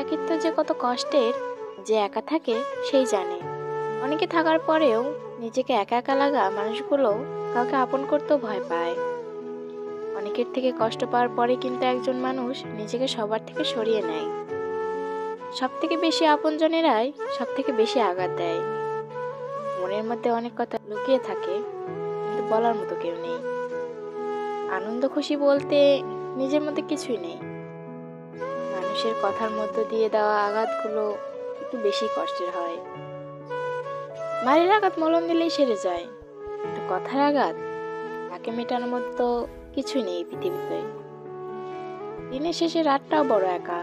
একাকিত্ব যে কত কষ্টের, যে একা থাকে সেই জানে। অনেকে থাকার পরেও নিজেকে একা একা লাগা মানুষগুলো কাউকে আপন করতেও ভয় পায়। অনেকের থেকে কষ্ট পাওয়ার পরে কিন্তু একজন মানুষ নিজেকে সবার থেকে সরিয়ে নেয়। সব থেকে বেশি আপনজনেরাই সব থেকে বেশি আঘাত দেয়। মনের মধ্যে অনেক কথা লুকিয়ে থাকে, কিন্তু বলার মতো কেউ নেই। আনন্দ খুশি বলতে নিজের মধ্যে কিছুই নেই। মানুষের কথার মধ্য দিয়ে দেওয়া আঘাতগুলো একটু বেশি কষ্টের হয়। মায়ের আঘাত মলম দিলেই সেরে যায়, কিন্তু কথার আঘাত তাকে মেটানোর মতো কিছুই নেই পৃথিবীতে। দিনের শেষে রাতটাও বড় একা,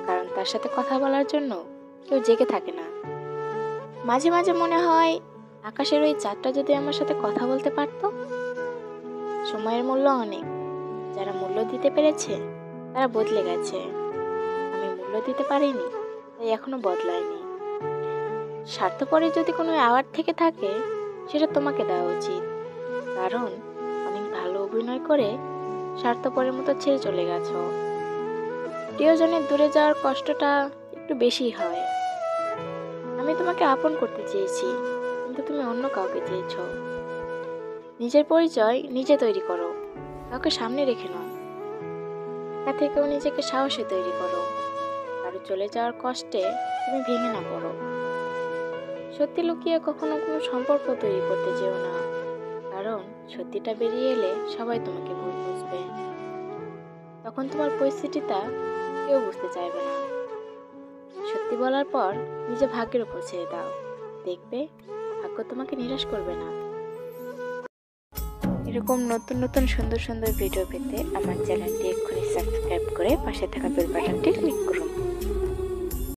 কারণ তার সাথে কথা বলার জন্য কেউ জেগে থাকে না। মাঝে মাঝে মনে হয় আকাশের ওই চাঁদটা যদি আমার সাথে কথা বলতে পারতো। সময়ের মূল্য অনেক, যারা মূল্য দিতে পেরেছে তারা বদলে গেছে। আমি মূল্য দিতে পারিনি, তাই এখনো বদলায়নি। স্বার্থপরে যদি কোনো অ্যাওয়ার্ড থেকে থাকে, সেটা তোমাকে দেওয়া উচিত, কারণ অনেক ভালো অভিনয় করে স্বার্থপরের মতো ছেড়ে চলে গেছো। প্রিয়জনের দূরে যাওয়ার কষ্টটা একটু বেশি হয়। আমি তোমাকে আপন করতে চেয়েছি, কিন্তু তুমি অন্য কাউকে চেয়েছো। নিজের পরিচয় নিজে তৈরি করো, কাউকে সামনে রেখে নাও। একা থেকেও নিজেকে সাহসে তৈরি করো, কারো চলে যাওয়ার কষ্টে তুমি ভেঙে না পড়ো। সত্যি লুকিয়ে কখনো কোনো সম্পর্ক তৈরি করতে যেও না, কারণ সত্যিটা বেরিয়ে এলে সবাই তোমাকে ভুল বুঝবে। তখন তোমার পরিস্থিতিটা কেউ বুঝতে চাইবে না। সত্যি বলার পর নিজে ভাগ্যের উপর ছেড়ে দাও, দেখবে ভাগ্য তোমাকে নিরাশ করবে না। এরকম নতুন নতুন সুন্দর সুন্দর ভিডিও পেতে আমার চ্যানেলটি এক্ষুনি সাবস্ক্রাইব করে পাশে থাকা বেল বাটনটি ক্লিক